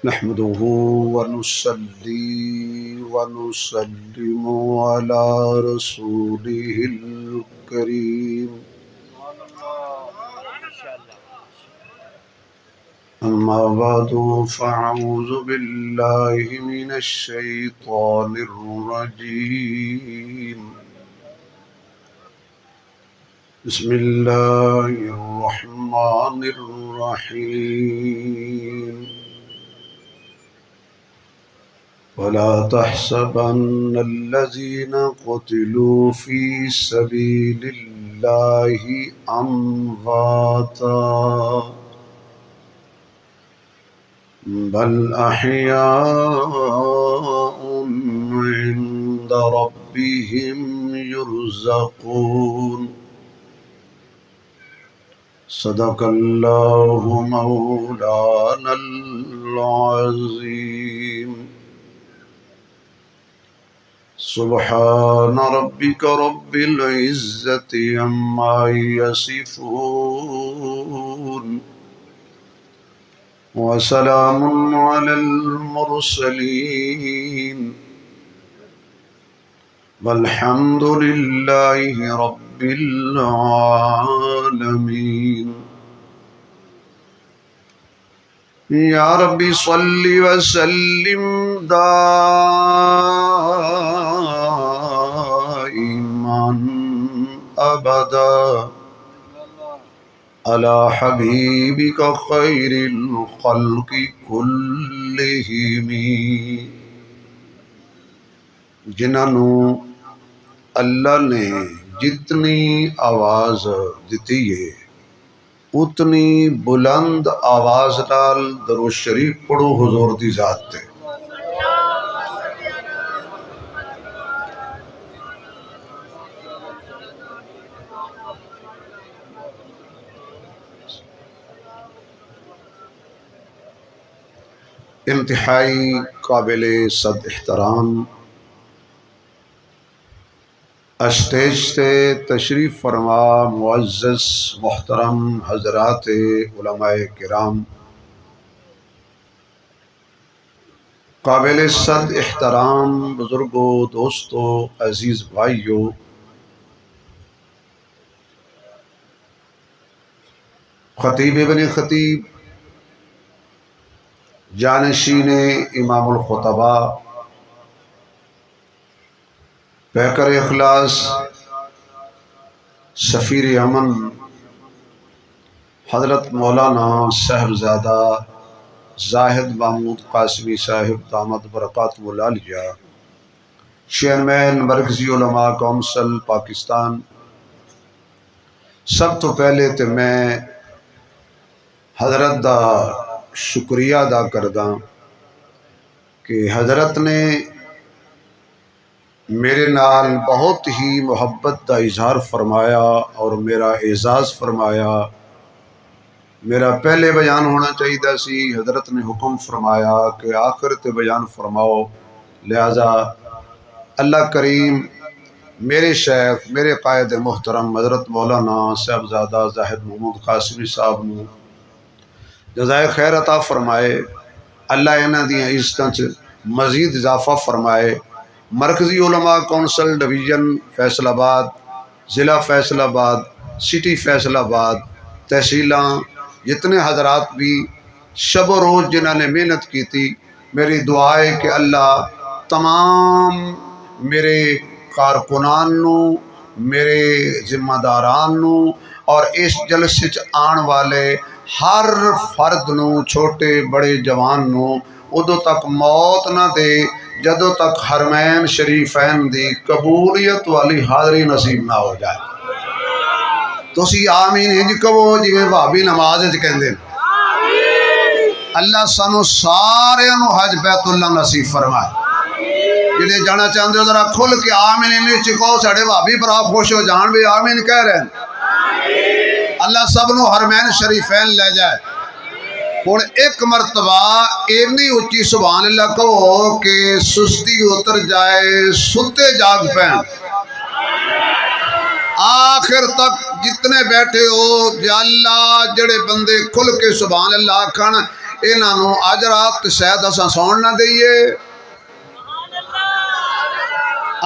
نحمده ونصلي ونسلم على رسوله الكريم أما بعد فأعوذ بالله من الشيطان الرجيم بسم الله الرحمن الرحيم ولا تحسبن الذين قتلوا في سبيل الله أمواتا بل أحياء عند ربهم يرزقون صدق الله مولانا العظيم سبحان ربك رب العزة عما يصفون وسلام على المرسلين والحمد لله رب العالمين يا ربي صل وسلم دائما أبدا على حبيبك خير الخلق كلهم جنہوں اللہ نے جتنی آواز دیتی ہے اتنی بلند آواز نال درود شریف پڑھو حضور دی ذات تے انتہائی قابل صد احترام اسٹیج سے تشریف فرما معزز محترم حضرات علماء کرام، قابل صد احترام بزرگوں، دوستوں، عزیز بھائیوں، خطیب ابن خطیب، جانشین امام الخطباء، پیکر اخلاص، سفیر امن حضرت مولانا صاحبزادہ زاہد محمود قاسمی صاحب دامت برکاتہ العالیہ، چیئرمین مرکزی علماء کونسل پاکستان، سب تو پہلے تے میں حضرت دا شکریہ ادا کرداں کہ حضرت نے میرے نال بہت ہی محبت دا اظہار فرمایا اور میرا اعزاز فرمایا۔ میرا پہلے بیان ہونا چاہیے سی، حضرت نے حکم فرمایا کہ آخر تے بیان فرماؤ، لہذا اللہ کریم میرے شیخ، میرے قائد محترم حضرت مولانا صاحبزادہ زاہد محمود قاسمی صاحب نو جزائے خیر عطا فرمائے، اللہ انہاں دیاں عزتاں چ مزید اضافہ فرمائے۔ مرکزی علماء کونسل ڈویژن فیصل آباد، ضلع فیصل آباد، سٹی فیصل آباد، تحصیلاں، جتنے حضرات بھی شب و روز جنہاں نے محنت کی تھی، میری دعا ہے کہ اللہ تمام میرے کارکنان نو، میرے ذمہ داران نو اور اس جلسے چ آن والے ہر فرد نو، چھوٹے بڑے جوان نو ادو تک موت نہ دے جدو تک حرمین شریفین دی قبولیت والی حاضری نصیب نہ ہو جائے۔ تسی آمین انج کہو جویں بھابی نماز وچ کہندے نے۔ اللہ سانو سارے نو حج بیت اللہ نصیب فرمائے۔ جڑے جانا چاہندے ہو ذرا کھل کے آمین انج کہو، ساڈے بھابی برا خوش ہو جان بھی آمین کہہ رہے ہیں۔ اللہ سب نو حرمین شریفین لے جائے۔ ہن ایک مرتبہ اینی اچھی سبحان اللہ کہو کہ سستی اتر جائے، ستے جاگ پین۔ آخر تک جتنے بیٹھے ہو یا اللہ جڑے بندے کھل کے سبحان اللہ آکھن، انہوں اج رات شاید اساں سون نہ دئیے،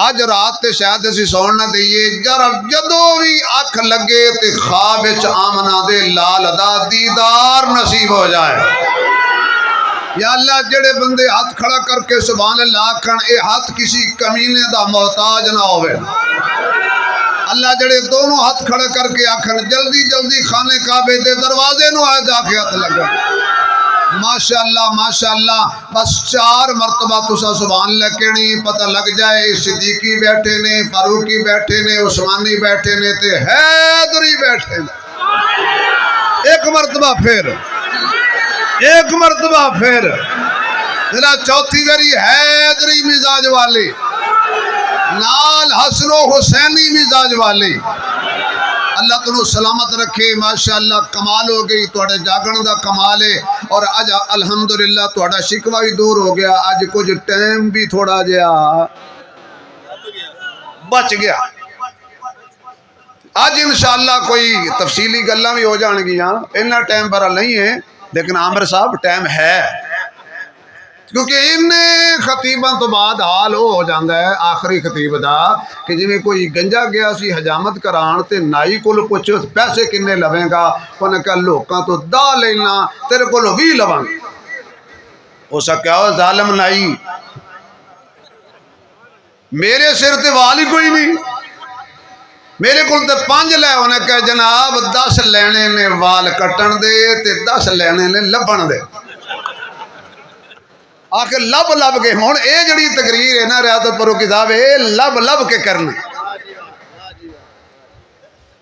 اج رات تے شاید اسی سون نہ دئیے، جدو بھی اکھ لگے تے خواب وچ آمنہ دے لال دا دیدار نصیب ہو جائے۔ یا اللہ جڑے بندے ہاتھ کھڑا کر کے سبحان اللہ آکھن اے ہاتھ کسی کمینے دا محتاج نہ ہوئے۔ اللہ جڑے دونوں ہاتھ کھڑا کر کے آکھن جلدی جلدی خانے کعبے دے دروازے نو آئے جا کے ہاتھ لگا۔ ماشاءاللہ ماشاءاللہ، بس 4 مرتبہ تسا سبحان اللہ کہنی پتہ لگ جائے صدیقی بیٹھے نے، فاروقی بیٹھے نے، عثمانی بیٹھے نے تے حیدری بیٹھے نے۔ ایک مرتبہ پھر، ایک مرتبہ پھر میرا چوتھی باری حیدری مزاج والی نال حسن و حسینی مزاج والی۔ اللہ تنو سلامت رکھے، ماشاءاللہ کمال ہو گئی، توڑے جاگن دا کمال ہے، اور آج الحمدللہ توڑا شکوہ بھی دور ہو گیا، آج کچھ ٹائم بھی تھوڑا جیا بچ گیا۔ آج انشاءاللہ کوئی تفصیلی گلہ بھی ہو جان گیا، انہا ٹائم برا نہیں ہے، لیکن عامر صاحب ٹائم ہے، کیونکہ انہیں خطیباں تو بعد حال ہو جاندہ ہے آخری خطیب دا کہ جی میں کوئی گنجا گیا سی حجامت کران تے نائی کول پوچھو پیسے کنے لویں گا، انہیں کہا لوکاں تو دا لینا تیرے کولو بھی لویں گا۔ اسا کیا ہو ظالم نائی، میرے سر تے والی کوئی نہیں، میرے کول تے 5 لے، انہیں کہا جناب 10 لینے نے وال کٹن دے تے 10 لینے نے لبن دے۔ آخر لب لب کے ہون اے جڑی تقریر ہے نا ریاضت پرو کتاب ہے لب لب کے کرنے۔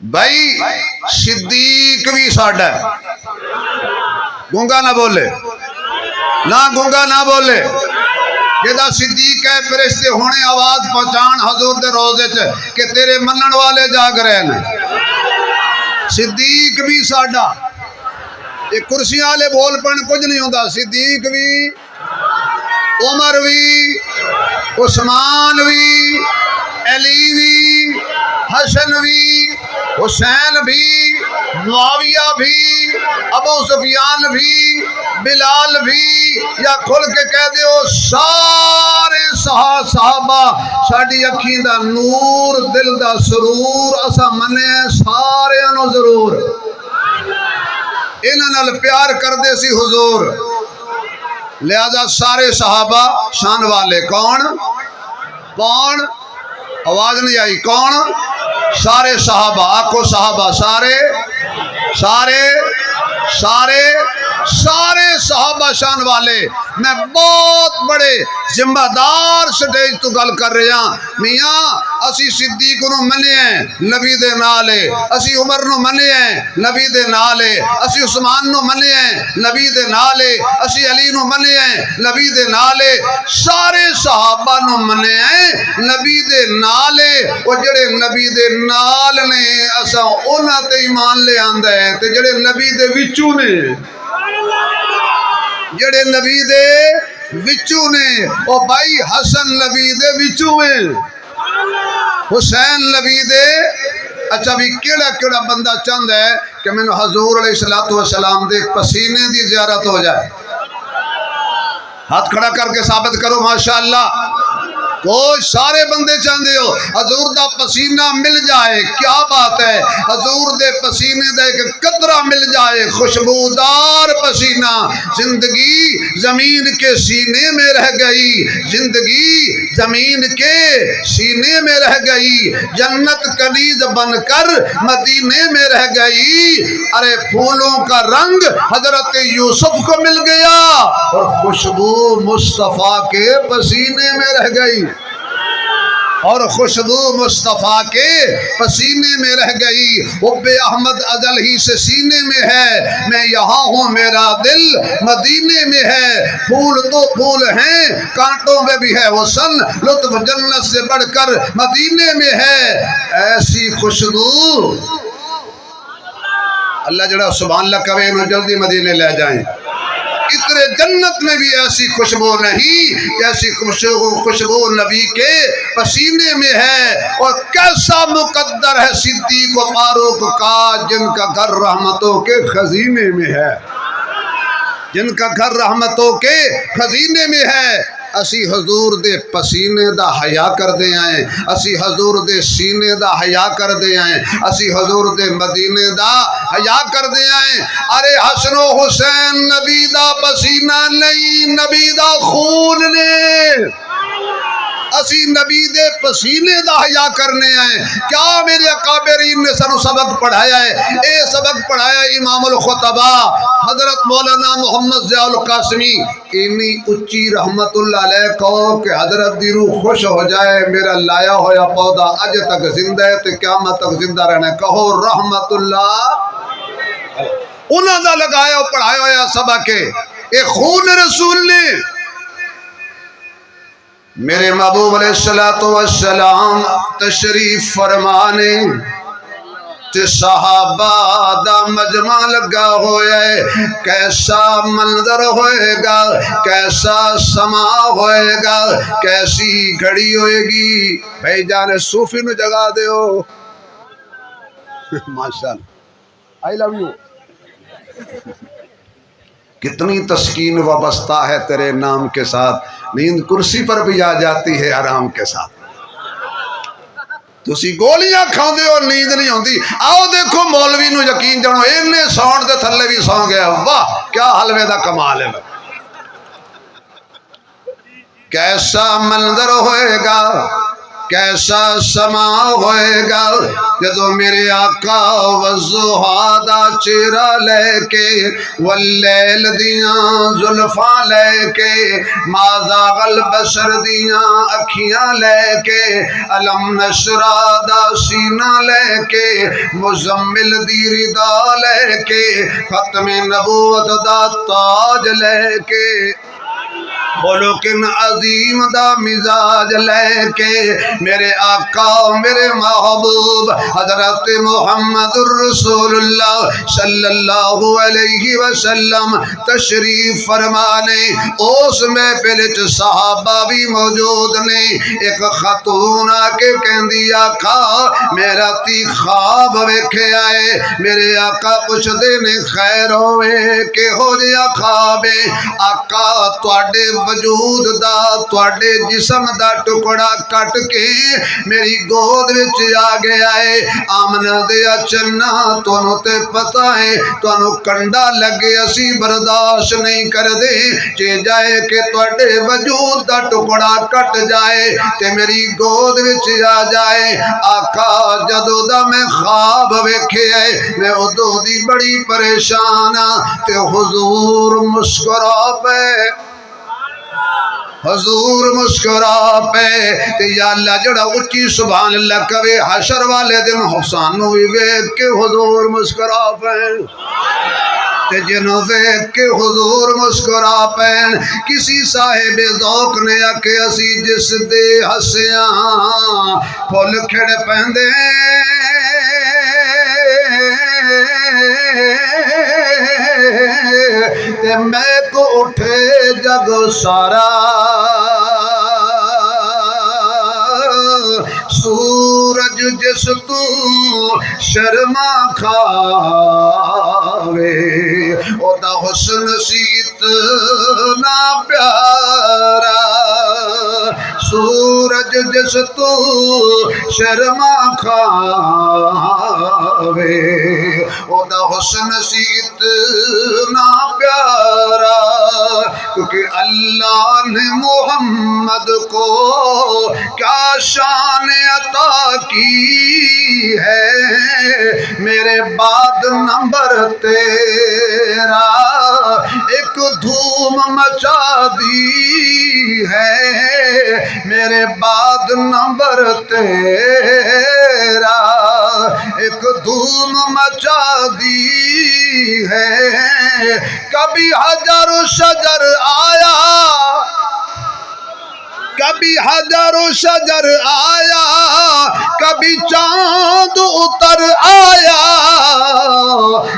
بھائی صدیق بھی ساڑھا ہے، گونگا نہ بولے، نہ گونگا نہ بولے، جدہ صدیق ہے فرشتے ہونے آواز پہنچان حضور دے روزے چے کہ تیرے منن والے جاگ رہے ہیں۔ صدیق بھی ساڑھا، یہ کرسیاں لے بول پڑھنے کچھ نہیں ہوتا، صدیق بھی، عمر بھی، عثمان بھی، علی بھی، حسن بھی، حسین بھی، معاویہ بھی، ابو سفیان بھی، بلال بھی، یا کھل کے کہہ دے ہو سارے صحابہ ساڑھی اکھیں دا نور دل دا سرور اسا منے سارے انو ضرور، انہاں نال پیار کر دے سی حضور، لہذا سارے صحابہ شان والے کون؟ کون؟ آواز نہیں آئی، کون؟ سارے صحابہ، آکھو صحابہ، سارے سارے سارے سارے صحابہ شان والے۔ میں بہت بڑے ذمہ دار سٹیج تو گل کر رہے ہیں، میاں اسی صدیق نو منے ہیں نبی دے نالے، اسی عمر نو منے ہیں نبی دے نالے، اسی عثمان نو منے ہیں نبی دے نالے، اسی علی نو منے ہیں نبی دے نالے، سارے صحابہ نو منے ہیں نبی دے نالے، اور جڑے نبی دے نال نے اسا انہاں تے ایمان لے آندہ ہے تے جڑے نبی دے وچوں نے، جڑے نبی دے وچوں نے، او بھائی حسن نبی دے وچوں میں، حسین نبی دے، اچھا بھی کیڑا کیڑا بندہ چاند ہے کہ میں نے حضور علیہ السلام دے پسینے دی زیارت ہو جائے، ہاتھ کھڑا کر کے ثابت کرو ماشاءاللہ، کوئی سارے بندے چاندے ہو حضور دا پسینہ مل جائے، کیا بات ہے، حضور دے پسینے دا ایک قطرہ مل جائے، خوشبودار پسینہ، زندگی زمین کے سینے میں رہ گئی، زندگی زمین کے سینے میں رہ گئی، جنت کنیز بن کر مدینے میں رہ گئی، ارے پھولوں کا رنگ حضرت یوسف کو مل گیا اور خوشبو مصطفیٰ کے پسینے میں رہ گئی، اور خوشبو مصطفیٰ کے پسینے میں رہ گئی، حب احمد ازل ہی سے سینے میں ہے، میں یہاں ہوں میرا دل مدینے میں ہے، پھول تو پھول ہیں کانٹوں میں بھی ہے حسن، لطف جنت سے بڑھ کر مدینے میں ہے، ایسی خوشبو اللہ جڑا سبحان اللہ کہے انہوں جلدی مدینے لے جائیں، اتنے جنت میں بھی ایسی خوشبو نہیں، ایسی خوشبو نبی کے پسینے میں ہے، اور کیسا مقدر ہے صدیق و فاروق کا جن کا گھر رحمتوں کے خزینے میں ہے۔ جن کا گھر رحمتوں کے خزینے میں ہے اسی حضور دے پسینے دا حیا کر دے آئیں اسی حضور دے سینے دا حیا کر دے آئیں اسی حضور دے مدینے دا حیا کر دے آئیں ارے حسن و حسین نبی دا پسینہ نہیں نبی دا خون نے اسی نبی دے پسینے دا حیا کرنے آئے کیا میرے اکابرین نے سنو سبق پڑھایا ہے اے سبق پڑھایا امام الخطبہ حضرت مولانا محمد ضیاء القاسمی انی اچھی رحمت اللہ علیہ کہو کہ حضرت دی روح خوش ہو جائے میرا لایا ہویا پودا اج تک زندہ ہے تو قیامت تک زندہ رہنا ہے کہو رحمت اللہ انہوں دا لگایا پڑھایا ہویا سبق ہے اے خون رسول نے میرے محبوب علیہ السلام تشریف فرمانے تے صحابہ دا مجمع لگا ہویا ہے کیسا منظر ہوئے گا کیسا سما ہوئے گا کیسی گھڑی ہوئے گی بھائی جانے صوفی نو جگا دے ہو ماشاءاللہ آئی لو یو کتنی تسکین وابستہ ہے تیرے نام کے ساتھ نیند کرسی پر بھی آ جاتی ہے آرام کے ساتھ تسی گولیاں کھاؤ دے اور نیند نہیں ہوندی آؤ دیکھو مولوی نو یقین جانو اینے ساؤنڈ دے تھلے بھی سو گیا واہ کیا حلوے دا کمال ہے کیسا منظر ہوئے گا کیسا سما ہوئے گا جدو میرے آقا والضحیٰ دا چہرہ لے کے واللیل دیاں زلفاں لے کے ما زاغ البصر دیاں اکھیاں لے کے علم نشرہ دا سینہ لے کے مزمل دی ردا لے کے ختم نبوت دا تاج لے کے خلقن عظیم دا مزاج لے کے میرے آقا میرے محبوب حضرت محمد الرسول اللہ صلی اللہ علیہ وسلم تشریف فرمانے اس محفل چ صحابہ بھی موجود نے ایک خاتون آ کے کہندی آقا میرا تی خواب ویکھے آئے میرے آقا پوچھ دے نے خیر ہوئے کہ ہو جیا خواب آقا تواڈے وجود دا تواڈے جسم دا ٹکڑا کٹ کے میری گود وچ آ گیا ہے آمنہ دیا چنا تونوں تے پتہ ہے تونوں کنڈا لگے اسی برداشت نہیں کر دے چے جائے کہ تواڈے وجود دا ٹکڑا کٹ جائے تے میری گود وچ آ جائے آقا جدو دا میں خواب ویکھے ہے میں ادو دی بڑی پریشان تے حضور مسکرا پے حضور مسکرا پے تے یا اللہ جڑا اچھی سبحان اللہ کبھی حشر والے دن حسان ہوئی ویکھ کے حضور مسکرا پے تے جنوں ویکھ کے حضور مسکرا پین کسی صاحب ذوق نے آکے اسی جس دے ہسیاں پھل کھڑ پیندے تے میں کو اٹھے جگ سارا سورج جس تو شرما کھاوے او دا حسن سیت نا پیارا سورج جس تو شرما کھاوے او دا حسن سیت نا پیارا کیونکہ اللہ نے محمد کو کیا شان عطا کی ہے میرے بعد نمبر تیرا ایک دھوم مچا دی ہے میرے بعد نمبر تیرا ایک دھوم مچا دی ہے کبھی حجر و شجر آیا کبھی کبھی حجر و شجر آیا، کبھی چاند اتر آیا،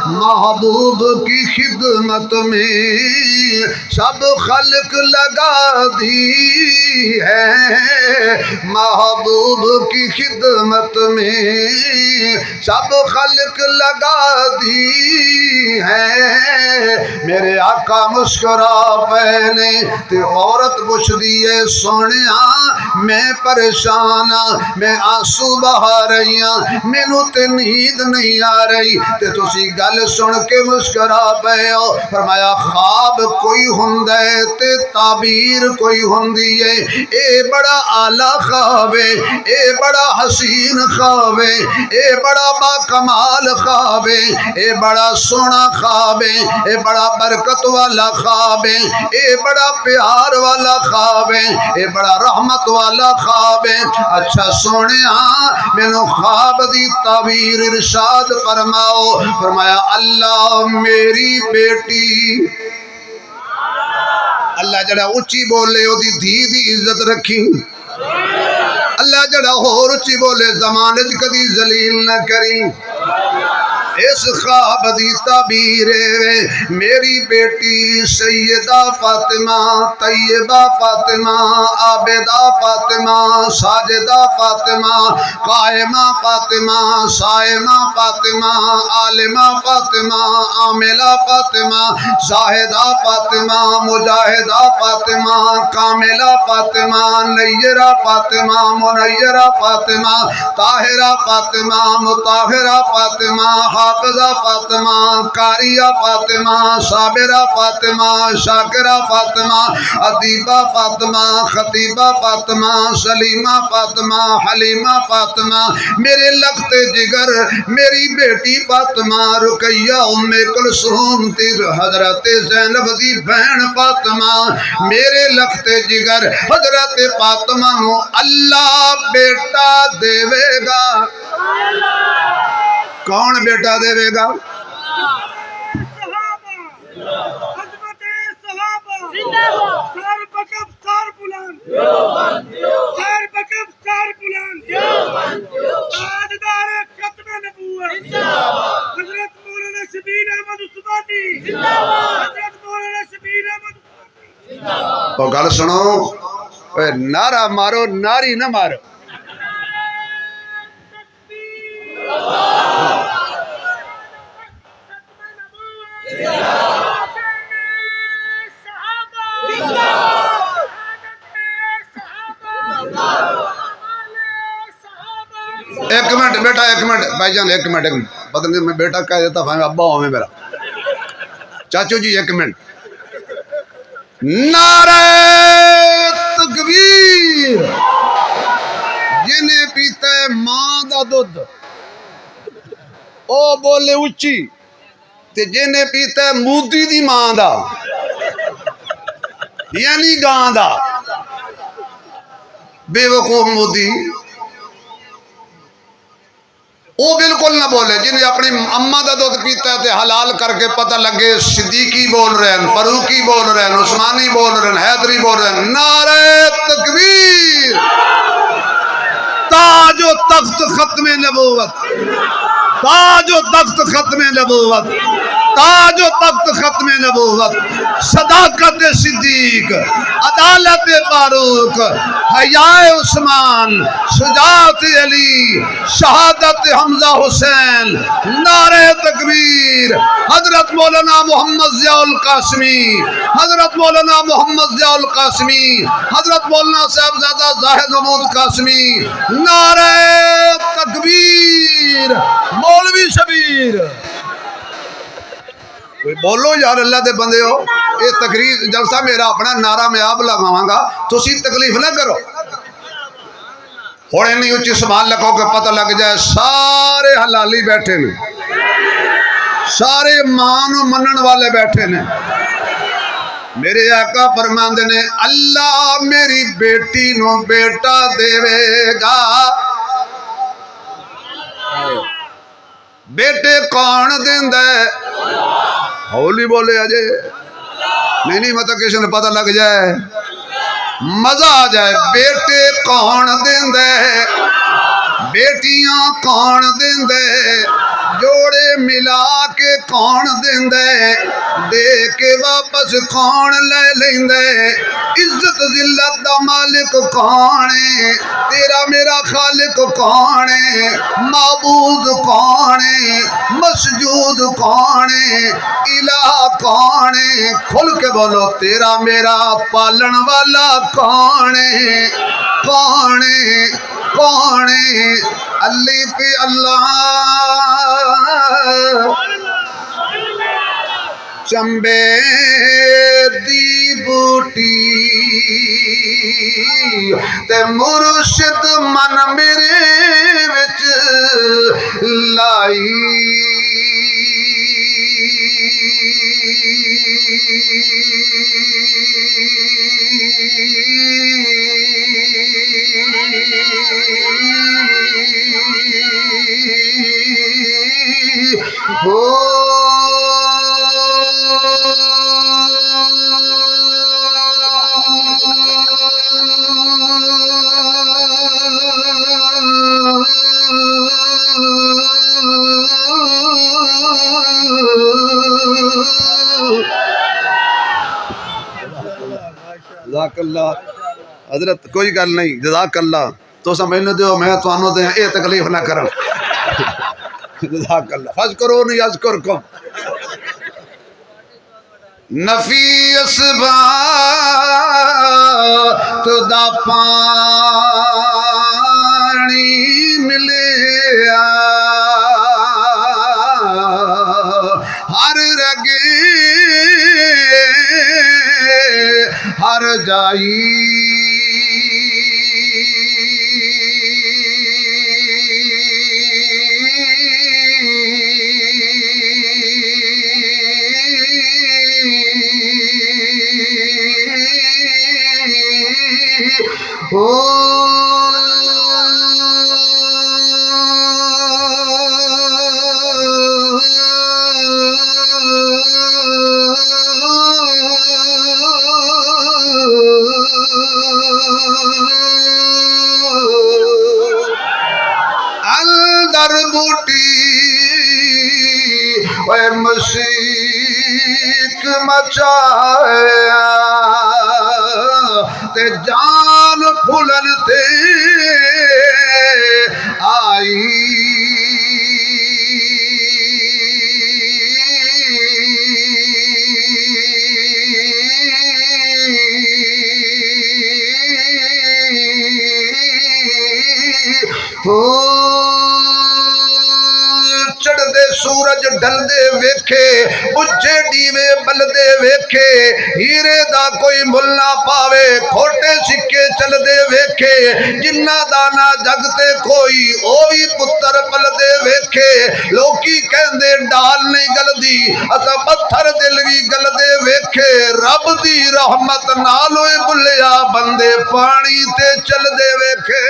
محبوب کی خدمت میں سب خلق لگا دی ہے، محبوب کی خدمت میں سب خلق لگا دی ہے۔ میرے آقا مسکرا پہنے تے عورت پوچھ دیے سونیا میں پریشان ہاں، میں آنسو بہا رہی ہاں، مینوں تے نیند نہیں آ رہی، تے تسی گل سن کے مسکرا پئے ہو۔ فرمایا خواب کوئی ہوندا ہے تے تعبیر کوئی ہوندی ہے، اے بڑا اعلیٰ خواب ہے، اے بڑا حسین خواب ہے، اے بڑا با کمال خواب ہے، اے بڑا سونا خواب ہے، اے بڑا برکت والا خواب ہے، اے بڑا پیار والا خواب ہے، اے بڑا رحمت والا خواب ہے۔ اچھا سونیا مینوں خواب دی تعبیر ارشاد فرماؤ۔ فرمایا اللہ میری بیٹی، اللہ جڑا اچھی بولے او دی دھی دی عزت رکھی، اللہ جڑا ہور اچھی بولے زمانے چ کدی ذلیل نہ کری۔ اس خواب دی تعبیر میری بیٹی سیدہ فاطمہ، طیبہ فاطمہ، عابدہ فاطمہ، ساجدہ فاطمہ، قائمہ فاطمہ، صائمہ فاطمہ، عالمہ فاطمہ، عاملہ فاطمہ، زاہدہ فاطمہ، مجاہدہ فاطمہ، کاملہ فاطمہ، نیرہ فاطمہ، منیرہ فاطمہ، طاہرہ فاطمہ، مطہرہ فاطمہ، حافظہ فاطمہ، قاریہ فاطمہ، صابرہ فاطمہ، شاکرہ فاطمہ، ادیبہ فاطمہ، خطیبہ فاطمہ، سلیمہ فاطمہ، حلیمہ فاطمہ، میرے لخت جگر میری بیٹی فاطمہ، رقیہ ام کلثوم تیر حضرت زینب دی بہن فاطمہ، میرے لخت جگر حضرت فاطمہ نو اللہ بیٹا دے گا۔ کون بیٹا دے گا؟ تو گل سنو، نعرہ مارو، ناری نہ مارو۔ ایک منٹ بیٹا، ایک منٹ بھائی جان، ایک منٹ بدل میں بیٹا کہہ دیتا ہوں، ابا ہوں میرا چاچو جی، ایک منٹ۔ نعرہ تکبیر، جنہیں پیتا ہے ماں دا دودھ او بولے اچھی، تے جنہیں پیتا ہے مودی دی ماں دا یعنی گاں دا، بے وقوف مودی وہ بالکل نہ بولے۔ جنہیں اپنی اماں دا دودھ پیتا ہے تے حلال کر کے پتہ لگے صدیقی بول رہے ہیں، فاروقی بول رہے ہیں، عثمانی بول رہے ہیں، حیدری بول رہے ہیں۔ نعرہ تکبیر، تاج و تخت ختم نبوت، تاج و تخت ختم نبوت، تاج و تخت ختم نبوت، صداقت صدیق، عدالت فاروق، حیاء عثمان، شجاعت علی، شہادت حمزہ حسین۔ نعرہ تکبیر، حضرت مولانا محمد ضیاء القاسمی، حضرت مولانا محمد ضیاء القاسمی، حضرت مولانا صاحبزادہ زاہد محمود قاسمی۔ نعرہ تکبیر، مولوی شبیر۔ بولو یار اللہ دے بندے ہو، یہ تقریر جلسہ میرا اپنا نعرہ میں آپ لگاواں گا، تسی تکلیف نہ کرو۔ ہوڑے نہیں اچھی سبحان لکھو کہ پتہ لگ جائے سارے حلالی بیٹھے نے، سارے مان و منن والے بیٹھے نے۔ میرے آقا فرماندے نے اللہ میری بیٹی نو بیٹا دے گا۔ بیٹے کون دیندا ہے؟ ہولی بولے اجے نہیں مطلب کسی نے پتہ لگ جائے مزہ آ جائے بیٹے کون دیندے بیٹیاں کون دیندے جوڑے ملا کے کون دیندے دے کے واپس کون لے لیندے عزت ذلت دا مالک کون ہے تیرا میرا خالق کون ہے معبود کون ہے مسجود کون ہے الہ کون ہے کھل کے بولو تیرا میرا پالن والا کون ہے کون ہے کون ہے الف اللہ چمبے دی بوٹی تے مرشد من میرے وچ لائی جزاک اللہ حضرت کوئی گل نہیں جزاک اللہ تو سمجھنے دیو میں توانوں دے اے تکلیف نہ کرن جزاک اللہ فذکرونی اذکرکم نفی اسبات دا پانی ملیا ہر رگے ہر جائی اندر بوٹی اے مشیق مچایا تے جان پھولن تے آئی چڑھ دے سورج ڈل دے ویکھے بجھے دیوے بل دے ویکھے ہیرے دا کوئی مل نہ پاوے کھوٹے سکے چل دے ویکھے جنہ دانا جگتے کوئی اوی پتر پل دے ویکھے لوکی کہندے ڈال نہیں گل دی اتا پتھر دل بھی گل دے ویکھے رب دی رحمت نالوئے بلیا بندے پانی تے چل دے ویکھے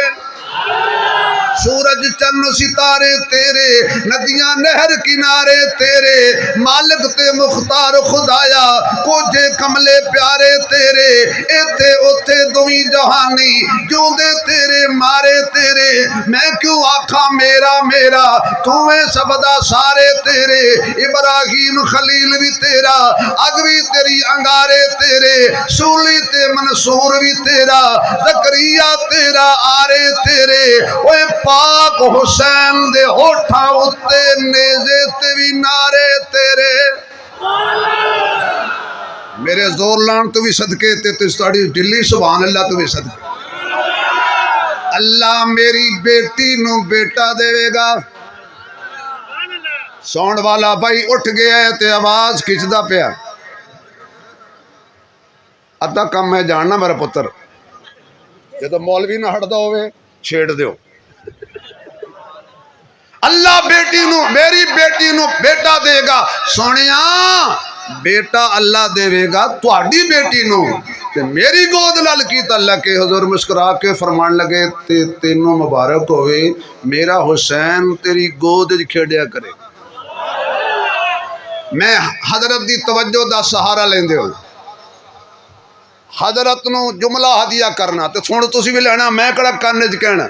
سورج چند ستارے تیرے ندیاں نہر کنارے تیرے مالک تے مختار خدایا کوجے کملے پیارے تیرے ایتھے اوتھے دوئی جہانی جو دے تیرے مارے تیرے میں کیوں آکھاں میرا میرا تویں سبدا سارے تیرے ابراہیم خلیل بھی تیرا اگ بھی تیری انگارے تیرے سولی تے منصور بھی تیرا زکریا تیرا آرے تیرے اوے پاک حسین دے ہوٹھاں اتے نیزے تے بھی نارے تیرے میرے زور لان تو بھی صدقے تے تساڑی دلی سبحان اللہ تو بھی صدقے اللہ میری بیٹی نو بیٹا دے گا سون والا بھائی اٹھ گیا ہے تے آواز کھچدا پیا ادھا کم میں جاننا میرا پتر یہ تو مولوی نہ ہٹدا ہوئے چھیڑ دیو اللہ بیٹی نو میری بیٹی نو بیٹا دے گا سونیا بیٹا اللہ دے گا تہاڈی بیٹی نو تے میری گود نال کیتا اللہ کے حضور مسکرا کے فرمان لگے تے تینوں مبارک ہوئے میرا حسین تیری گود وچ کھیڈیا کرے میں حضرت دی توجہ دا سہارا لیندے ہو حضرت نو جملہ ہدیہ کرنا تے سن تسی بھی لینا میں کڑا کرنے چ کہنا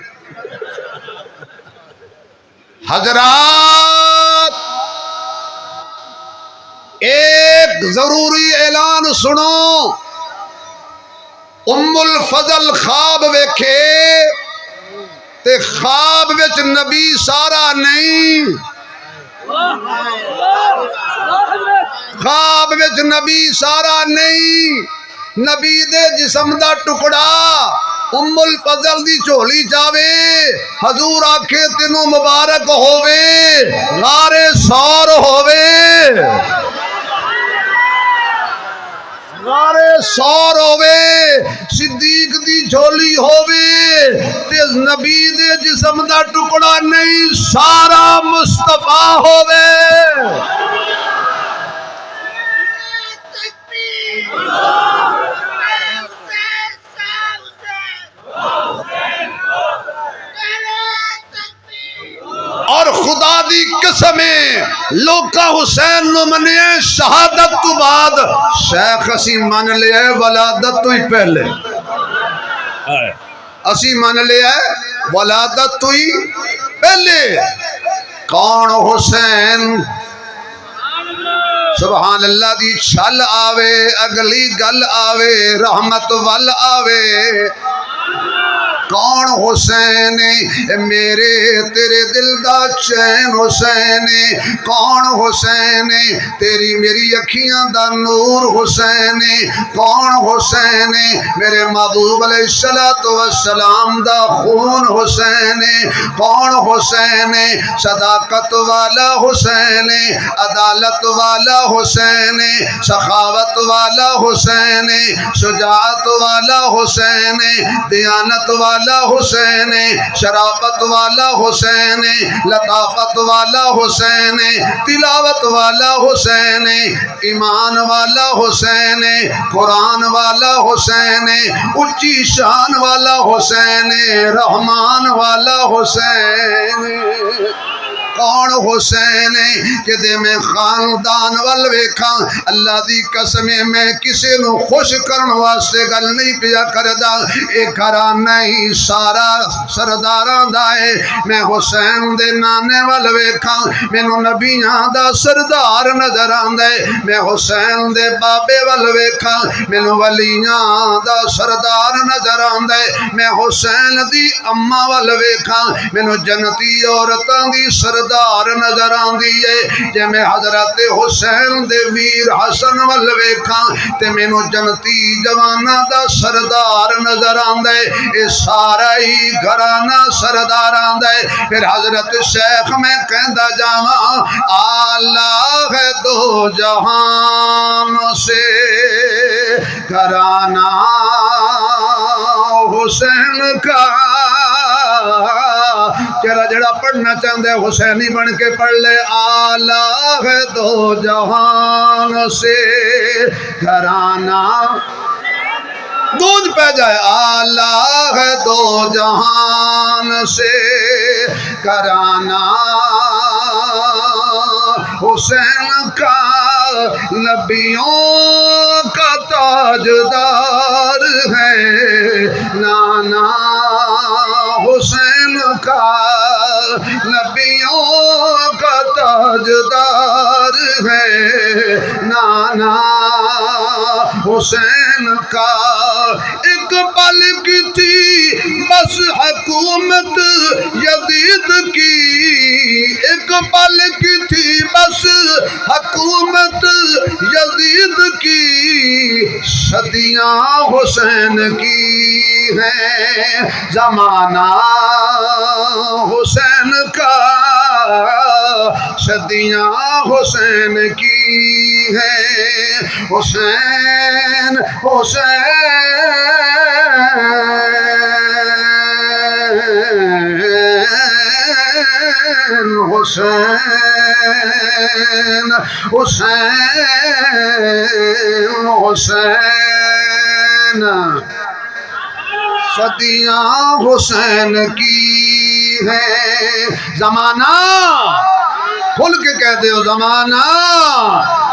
حضرات ایک ضروری اعلان سنو ام الفضل خواب ویکھے تے خواب وچ نبی سارا نہیں خواب وچ نبی سارا نہیں نبی دے جسم دا ٹکڑا ام الفضل دی چولی جاوے حضور آکھے تینوں مبارک ہووے غار سور ہووے غار سور ہووے صدیق دی جھولی ہووے تے نبی دے جسم دا ٹکڑا نہیں سارا مصطفیٰ ہووے اور خدا دی قسمیں لوکا حسین نو منیا شہادت تو بعد شیخ اسی مان لیا ہے ولادت تو ہی پہلے اسی مان لیا ہے ولادت تو ہی پہلے کون حسین سبحان اللہ دی چھل آوے اگلی گل آوے رحمت وال آوے کون حسین میرے تیرے دل دا چین حسین کون حسین تیری میری اکھیاں دا نور حسین کون حسین میرے محبوب علیہ السلام دا خون حسین کون حسین صداقت والا حسین عدالت والا حسین سخاوت والا حسین شجاعت والا حسین دیانت والا حسین شرافت والا حسین لطافت والا حسین تلاوت والا حسین ایمان والا حسین قرآن والا حسین اونچی شان والا حسین رحمان والا حسین کون حسین کہ دے میں خاندان وال ویکھاں اللہ دی قسم میں کسے نو خوش کرن واسطے گل نہیں پیا کردا اے گھرانہ ہی سارا سرداراں دا ہے میں حسین دے نانے وال ویکھاں مینوں نبیاں دا سردار نظر آندا ہے میں حسین دے بابے وال ویکھاں مینوں ولیاں دا سردار نظر آندا ہے میں حسین دی اماں وال ویکھاں مینوں جنتی عورتاں دی سردار نظر آندی ہے جے میں حضرت حسین دے ویر حسن ول ویکھاں تے مینوں جنتی جوانا دا سردار نظر آندا ہے اے سارا ہی گھرانہ سردار آندا ہے پھر حضرت شیخ میں کہندا جاواں آلہ ہے دو جہان سے گھرانہ حسین کا چہرہ جڑا پڑھنا چاہندے حسینی بن کے پڑھ لے آلہ ہے دو جہان سے گھرانہ دودھ پہ جائے آلہ ہے دو جہان سے گھرانہ حسین کا نبیوں کا تاجدار ہے نانا حسین کا نبیوں کا تاجدار ہے نانا حسین کا ایک پل کی تھی بس حکومت یزید کی ایک پل کی تھی بس حکومت یزید کی صدیاں حسین کی ہیں زمانہ حسین کا صدیاں حسین کی ہیں حسین حسین حسین صدیاں حسین کی ہیں زمانہ کھل کے کہہ دے زمانہ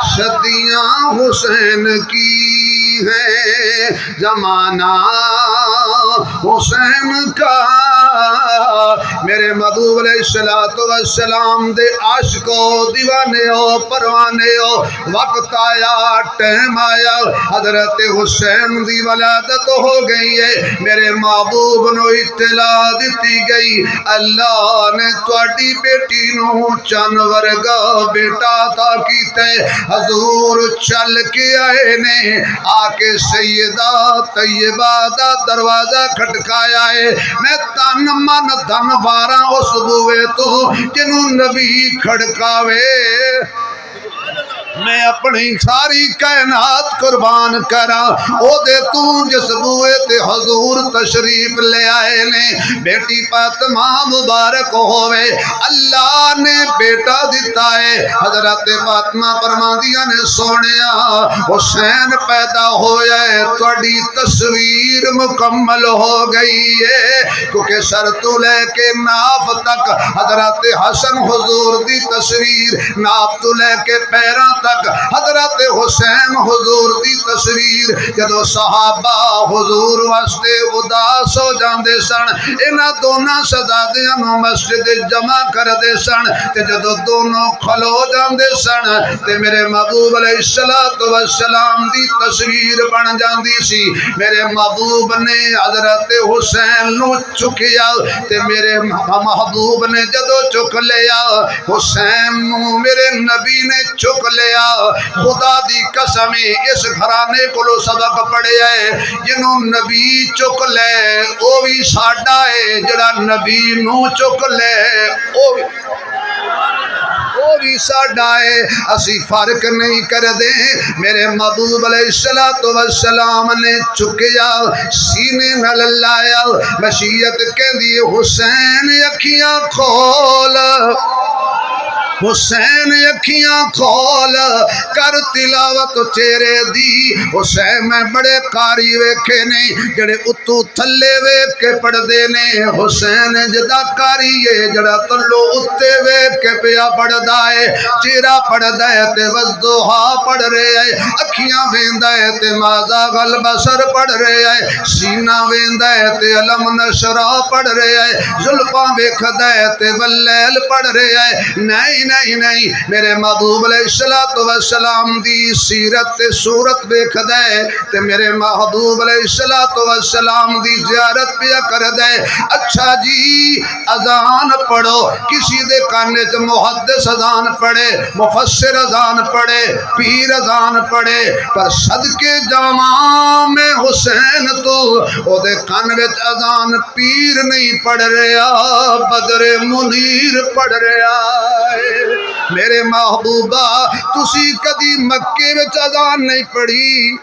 صدیاں حسین کی ہے زمانہ حسین کا میرے محبوب علیہ السلام دے عاشقو دیوانیو پروانیو وقت آیا ٹائم آیا حضرت حسین دی ولادت ہو گئی ہے میرے محبوب نو اطلاع دیتی گئی اللہ نے تواڈی بیٹی نو چن ورگا بیٹا عطا کیتے حضور چل کے آئے نے آ کے سیدہ طیبہ دا دروازہ کھٹکایا ہے میں تن من دھن واراں اس بوئے تو جنوں نبی کھڑکاوے میں اپنی ساری کائنات قربان کرا او دے تو جس بوئے تے حضور تشریف لے آئے نے بیٹی فاطمہ مبارک ہوئے اللہ نے بیٹا دیتا ہے حضرت فاطمہ فرماندیاں نے سونیا حسین پیدا ہویا ہے تواڈی تصویر مکمل ہو گئی ہے کیونکہ سر تو لے کے ناف تک حضرت حسن حضور دی تصویر ناف تو لے کے پیراں تک حضرت حسین حضور دی تصویر جدو صحابہ حضور واسطے اداس ہو جاندے سن انہاں دونوں شہزادیاں نو مسجد جمع کر دے سن تے جدو دونوں کھلو جاندے سن تے میرے محبوب علیہ السلام دی تصویر بن جاندی سی میرے محبوب نے حضرت حسین نو چکیا تے میرے محبوب نے جدو چک لیا حسین نو میرے نبی نے چک لیا خدا دی قسم اس گھرانے کو سبق پڑھے ہے جنوں نبی چک لے او بھی ساڈا ہے جڑا نبی نو چک لے او بھی ساڈا ہے اسی فرق نہیں کر دے میرے محبوب علیہ السلام نے چکیا سینے نال لایا مشیت کہندی حسین اکھیاں کھول حسین اکھیاں کھول کر تلاوت چہرے دی حسین میں بڑے قاری ویکھے نے جڑے اتو تھلے ویکھ کے پڑھ دے نے حسین جدا قاری ہے جڑا تلو اتے ویکھ کے پیا پڑھ دائے چہرہ پڑھ دائے تے وضحا پڑھ رہے ہے اکھیاں ویندا ہے تے ماذا غل بصر پڑھ رہے ہے سینہ ویندا ہے تے علم نشرہ پڑھ رہے ہے زلفاں ویکھدا ہے تے واللیل پڑھ رہے ہے نہیں نہیں میرے محبوب علیہ السلام دی سیرت تے صورت ویکھ دے تے میرے محبوب علیہ السلام دی زیارت پیا کر دے اچھا جی اذان پڑھو کسی دے کانے تے محدث اذان پڑھے مفسر اذان پڑھے پیر اذان پڑھے پر صدقے جاواں میں حسین تو او دے کان وچ اذان پیر نہیں پڑھ رہا بدر منیر پڑھ رہا ہے میرے محبوبہ تسی کدی مکے میں اذان نہیں پڑھی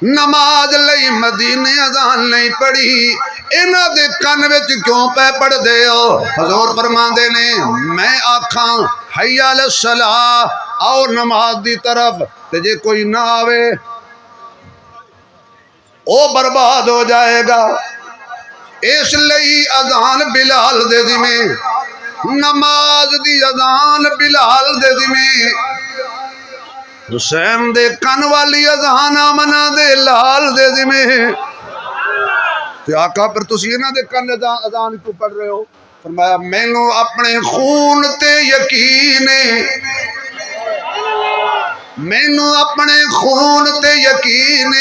نماز لئی مدینے اذان نہیں پڑھی انہاں دے کن وچ کیوں پہ پڑھ دے ہو حضور فرماندے نے میں آکھاں حی علی الصلاۃ اور نماز دی طرف تے جے کوئی نہ آوے او برباد ہو جائے گا اس لئی اذان بلال دے ذمہ نماز دی اذان بلال دے ذمہ حسین دے کن والی اذان آمنہ دے لال دے ذمہ تے آقا پر تسی انہاں دے کن اذان کیوں پڑھ رہے ہو فرمایا مینوں اپنے خون تے یقین مینوں اپنے خون تے یقین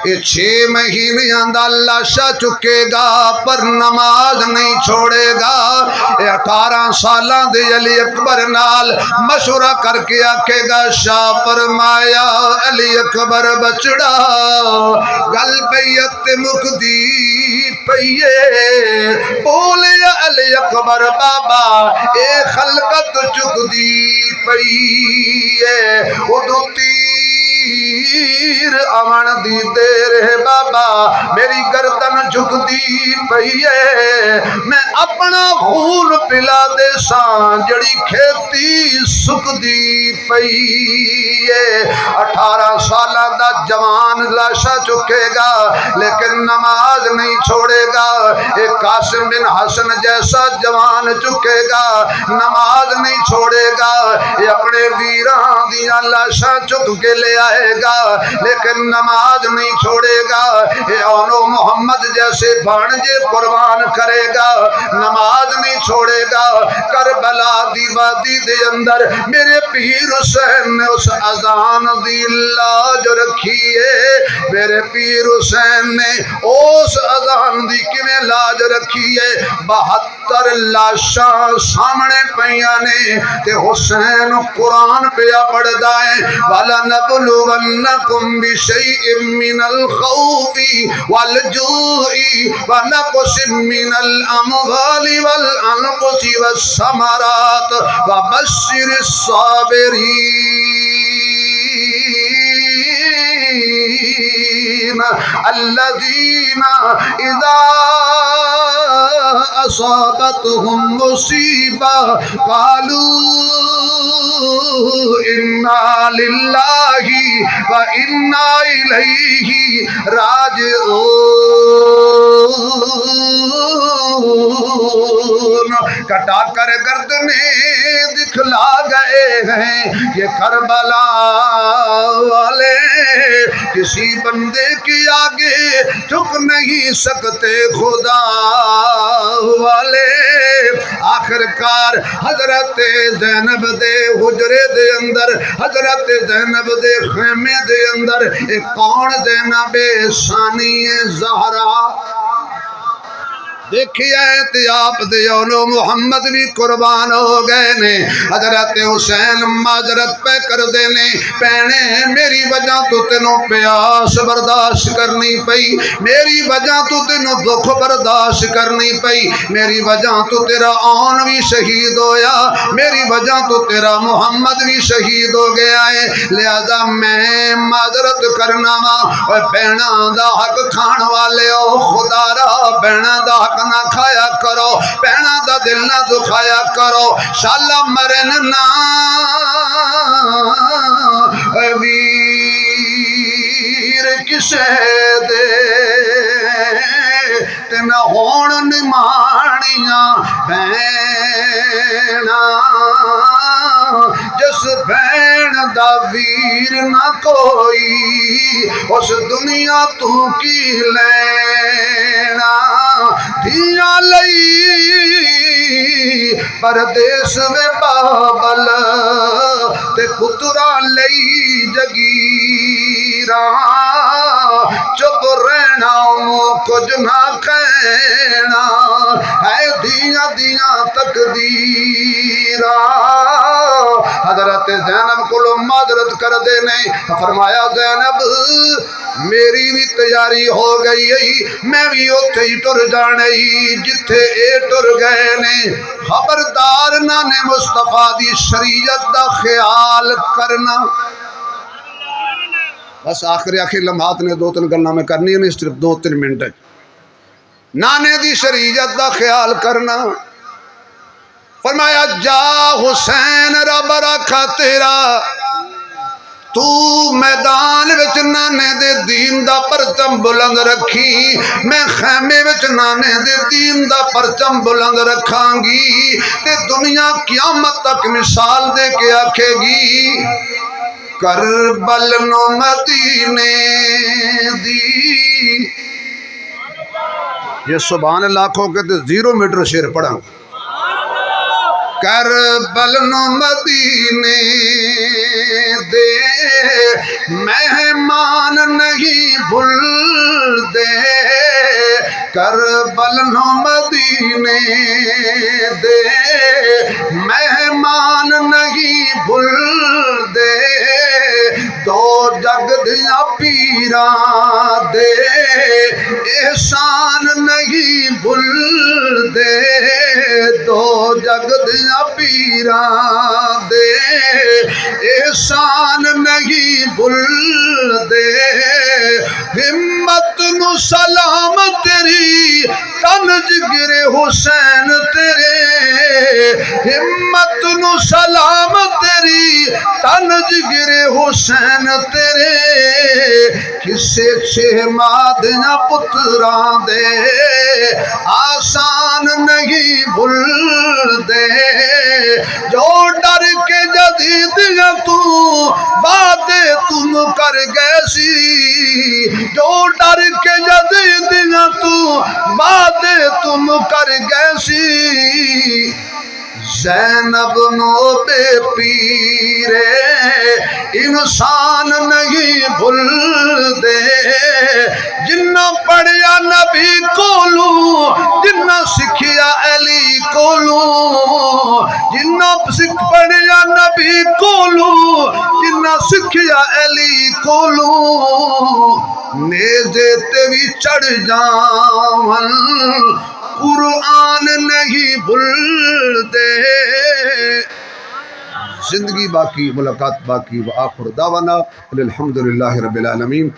یہ 6 مہینیاں دا لاشا چکے گا پر نماز نہیں چھوڑے گا 18 سالاں دے علی اکبر نال مشورہ کر کے آکھے گا شاہ فرمایا علی اکبر بچڑا گل بیعت مکدی پئیے بولے علی اکبر بابا اے خلقت چکدی پئیے ادو تیر آمن دی دیر ہے بابا مرحبا میری گردن جھکدی پئی ہے میں اپنا خون پلا دے ساں جڑی کھیتی سکدی پئی ہے 18 سالاں دا جوان لاشا چکے گا لیکن نماز نہیں چھوڑے گا ایک قاسم بن حسن جیسا جوان چکے گا نماز نہیں چھوڑے گا یہ اپنے ویران دیاں لاشاں چک کے لے آئے گا لیکن نماز نہیں چھوڑے گا یہ اونو محمد جیسے بھانجے قربان کرے گا نماز نہیں چھوڑے گا کربلا دی وادی دے اندر میرے پیر حسین نے اس اذان دی لاج رکھی ہے میرے پیر حسین نے اس اذان دی کیویں لاج رکھی ہے 72 لاشاں سامنے پیاں نے تے حسین قرآن پیا پڑھدا ہے وَلَنَبْلُوَنَّكُمْ بِشَيْءٍ مِّنَ الْخَوْفِ وَالْجُوعِ وَنَقْصٍ مِّنَ الْأَمْوَالِ وَالْأَنفُسِ وَالثَّمَرَاتِ وَبَشِّرِ الصَّابِرِينَ الَّذِينَ إِذَا أَصَابَتْهُمْ مُصِيبَةٌ قَالُوا إِنَّا لِلَّهِ وَإِنَّا إِلَيْهِ راجعون کٹا کر گردنیں دکھلا گئے ہیں یہ کربلا والے کسی بندے کی آگے جھک نہیں سکتے خدا والے آخر کار حضرت زینب دے حجرے دے اندر حضرت زینب دے خیمے دے اندر ایک کون زینب ثانی زہرا دیکھئے تے آپ دے اولو محمد بھی قربان ہو گئے نے حضرت حسین معذرت پہ کر دینے پہنے میری وجہ تو تینوں پیاس برداشت کرنی پئی میری وجہ تو تینوں دکھ برداشت کرنی پئی میری وجہ تو تیرا آن بھی شہید ہویا میری وجہ تو تیرا محمد بھی شہید ہو گیا ہے لہذا میں معذرت کرنا وا اور بہنا دا حق کھان والے ہو خدا را بہنا دا حق نہ کھایا کرو بہنا دا دل نہ دکھایا کرو شالا مرن نا ویر کسے دے تین ہون نمانیاں بہنا جس بہن دا ویر نہ کوئی اس دنیا تو کی لینا دیا لئی پردیس میں بابل تے پترا لئی جگیراں چپ رہنا کچھ نہ کہنا ہے دیا دیا تقدیراں حضرت زینب کو معذرت کر دینے فرمایا زینب میری بھی تیاری ہو گئی میں بھی اوتھے ہی ٹر جانے جتھے اے ٹر گئے نے خبردار نانے مصطفیٰ دی شریعت دا خیال کرنا بس آخری لمحات نے 2-3 گلاں میں کرنی ہے صرف 2-3 منٹ نانے دی شریعت دا خیال کرنا فرمایا جا حسین رب رکھا تیرا تو میدان وچ نانے دے دین دا پرچم بلند رکھی میں خیمے وچ نانے دے دین دا پرچم بلند رکھاں گی تے دنیا قیامت تک مثال دے کے آکھے گی کربل نو مدینے دی یہ سبحان اللہ کھو کے 0 میٹر شیر پڑھا کربل نو مدینے دے مہمان نہیں بھول دے کربل نو مدینے دے مہمان نہیں بھول دے دو جگ دیا پیراں دے احسان نہیں بھول دے دو جگ دیا پیراں دے احسان نہیں بھول دے ہمت نو سلام تیری تن جگر حسین تیرے ہمت نو سلام تیری تن جگر حسین تیرے کسے چھے مادیاں پتراں دے آسان نہیں بھول دے جو ڈر کے جدیدیاں تو وعدے تم کر گئے سی جو ڈر کے جدیدیاں تو وعدے تم کر گئے سی زینب نو بے پیرے انسان نہیں بھول دے جنہ پڑھیا نبی کولو جنہ سکھیا علی کولو جنہ پڑھیا نبی کولو جنہ سکھیا علی کولو نیزے تے بھی چڑھ جاون قرآن نہیں بھول دے زندگی باقی ملاقات باقی وآخر دعوانا الحمدللہ رب العالمین